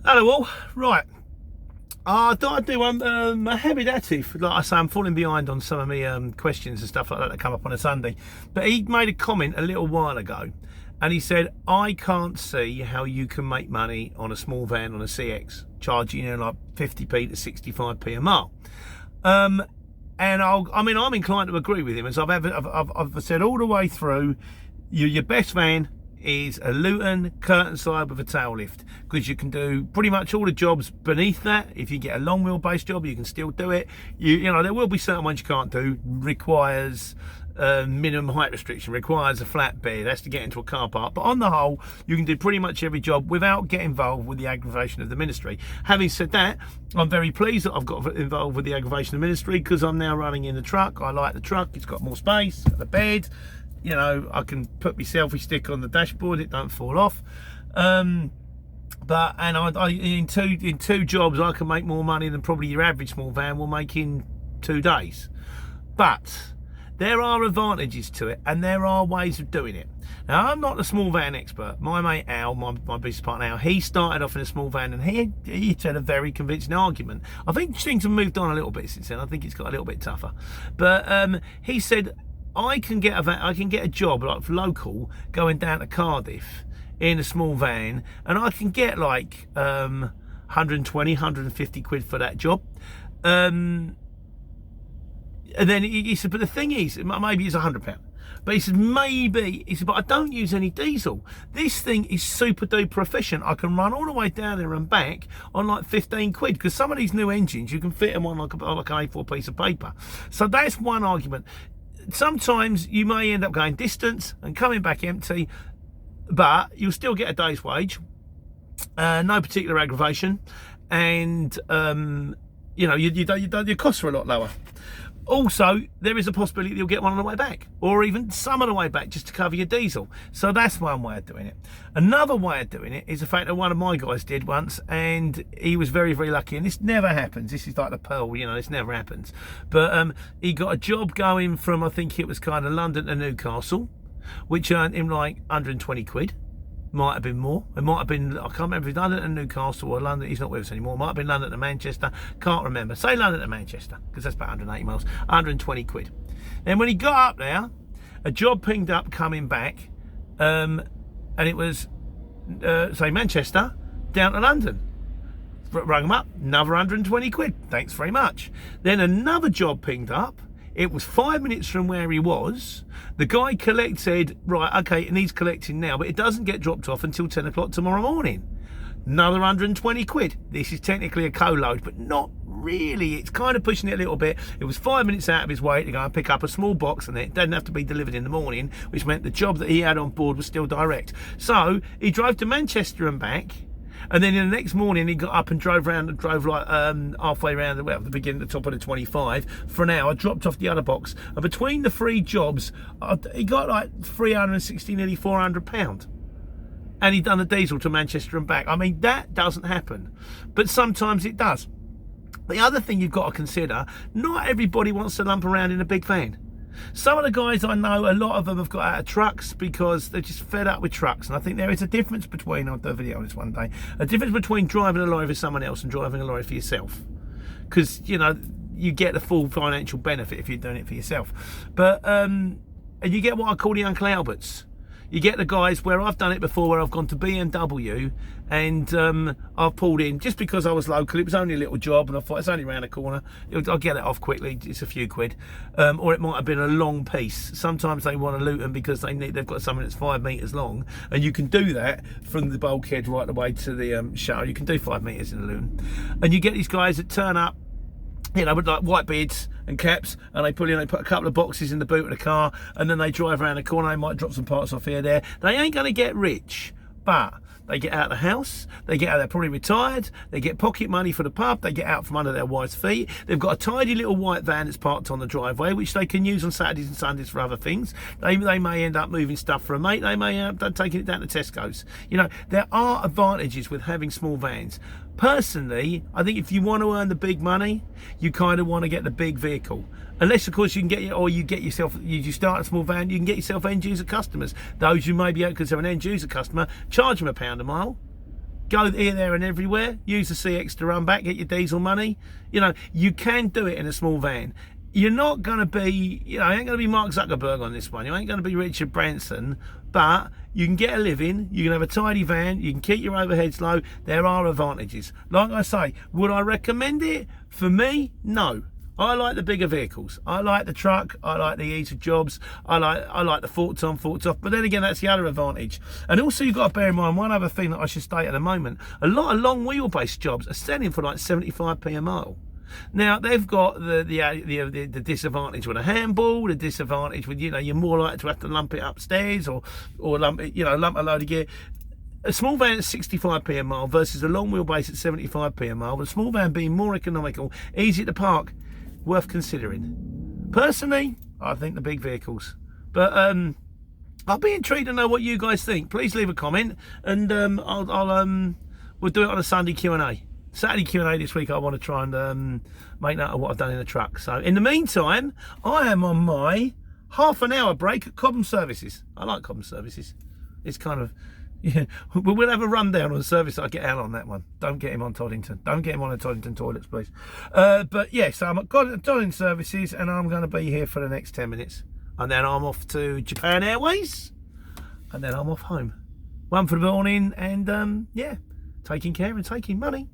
Hello all. Right. I thought I'd do a heavy dative. Like I say, I'm falling behind on some of my questions and stuff like that come up on a Sunday. But he made a comment a little while ago and he said, I can't see how you can make money on a small van on a CX, charging like 50p to 65p a mile. And I'm inclined to agree with him, as I've said all the way through. Your best van is a Luton curtain side with a tail lift, because you can do pretty much all the jobs beneath that. If you get a long wheelbase job, you can still do it. You know, there will be certain ones you can't do. Requires minimum height restriction, requires a flat bed, has to get into a car park. But on the whole, you can do pretty much every job without getting involved with the aggravation of the ministry. Having said that, I'm very pleased that I've got involved with the aggravation of the ministry, because I'm now running in the truck. I like the truck. It's got more space, the bed. You know, I can put my selfie stick on the dashboard; it don't fall off. In two jobs, I can make more money than probably your average small van will make in 2 days. But there are advantages to it, and there are ways of doing it. Now, I'm not a small van expert. My mate Al, my business partner Al, he started off in a small van, and he had a very convincing argument. I think things have moved on a little bit since then. I think it's got a little bit tougher. But he said, I can get a job like local going down to Cardiff in a small van, and I can get like 120, 150 quid for that job. And then he said, but the thing is, maybe it's £100. But he said, but I don't use any diesel. This thing is super duper efficient. I can run all the way down there and back on like 15 quid, because some of these new engines, you can fit them on like an A4 piece of paper. So that's one argument. Sometimes you may end up going distance and coming back empty, but you'll still get a day's wage, no particular aggravation, and your costs are a lot lower. Also, there is a possibility that you'll get one on the way back, or even some on the way back, just to cover your diesel. So that's one way of doing it. Another way of doing it is the fact that one of my guys did once, and he was very, very lucky. And this never happens. This is like the pearl, this never happens. But he got a job going from, I think it was kind of London to Newcastle, which earned him like 120 quid. Might have been more. It might have been, I can't remember if it's London to Newcastle or London, he's not with us anymore. It might have been London to Manchester, can't remember. Say London to Manchester, because that's about 180 miles, 120 quid. Then when he got up there, a job pinged up coming back, and it was, say Manchester, down to London. Rung him up, another 120 quid, thanks very much. Then another job pinged up. It was 5 minutes from where he was. The guy said, right, okay, it needs collecting now, but it doesn't get dropped off until 10 o'clock tomorrow morning. Another 120 quid. This is technically a co-load, but not really. It's kind of pushing it a little bit. It was 5 minutes out of his way to go and pick up a small box, and it didn't have to be delivered in the morning, which meant the job that he had on board was still direct. So he drove to Manchester and back. And then in the next morning, he got up and drove like halfway around the beginning, the top of the 25 for an hour, dropped off the other box. And between the 3 jobs, he got like 360, nearly £400. And he'd done the diesel to Manchester and back. I mean, that doesn't happen, but sometimes it does. The other thing you've got to consider, not everybody wants to lump around in a big van. Some of the guys I know, a lot of them have got out of trucks because they're just fed up with trucks. And I think there is a difference between, I'll do a video on this one day, a difference between driving a lorry for someone else and driving a lorry for yourself. Because, you get the full financial benefit if you're doing it for yourself. But, and you get what I call the Uncle Alberts. You get the guys where I've done it before, where I've gone to BMW and I've pulled in just because I was local. It was only a little job and I thought it's only around the corner. I'll get it off quickly. It's a few quid. Or it might have been a long piece. Sometimes they want a Luton because they've got something that's 5 metres long, and you can do that from the bulkhead right the way to the shuttle. You can do 5 metres in a Luton. And you get these guys that turn up, with like white beards and caps, and they put a couple of boxes in the boot of the car, and then they drive around the corner. They might drop some parts off here, there. They ain't going to get rich, but they get out of the house, they get out, they're probably retired, they get pocket money for the pub, they get out from under their wife's feet. They've got a tidy little white van that's parked on the driveway, which they can use on Saturdays and Sundays for other things. They may end up moving stuff for a mate, they may end up taking it down to Tesco's. There are advantages with having small vans. Personally, I think if you want to earn the big money, you kind of want to get the big vehicle. Unless, of course, you start a small van, you can get yourself end user customers. Those you may be able to consider an end user customer, charge them £1 a mile. go here, there and everywhere. Use the CX to run back, get your diesel money. You know, you can do it in a small van. You're not going to be, you know, you ain't going to be Mark Zuckerberg on this one. You ain't going to be Richard Branson, but you can get a living. You can have a tidy van. You can keep your overheads low. There are advantages. Like I say, would I recommend it? For me, no. I like the bigger vehicles. I like the truck. I like the ease of jobs. I like the forks on, forks off. But then again, that's the other advantage. And also, you've got to bear in mind one other thing that I should state at the moment. A lot of long wheelbase jobs are selling for like 75p a mile. Now they've got the disadvantage with a handball, the disadvantage with, you know, you're more likely to have to lump it upstairs or lump it, you know, lump a load of gear. A small van at 65p a mile versus a long wheelbase at 75p a mile. But a small van being more economical, easy to park, worth considering. Personally, I think the big vehicles. But I'll be intrigued to know what you guys think. Please leave a comment, and we'll do it on a Sunday Q&A. Saturday Q&A this week, I want to try and make note of what I've done in the truck. So in the meantime, I am on my half-an-hour break at Cobham Services. I like Cobham Services. It's kind of, yeah, we'll have a rundown on the service. I get out on that one. Don't get him on Toddington. Don't get him on the Toddington toilets, please. But yeah, so I'm at Toddington Services, and I'm going to be here for the next 10 minutes. And then I'm off to Japan Airways, and then I'm off home. One for the morning, and yeah, taking care and taking money.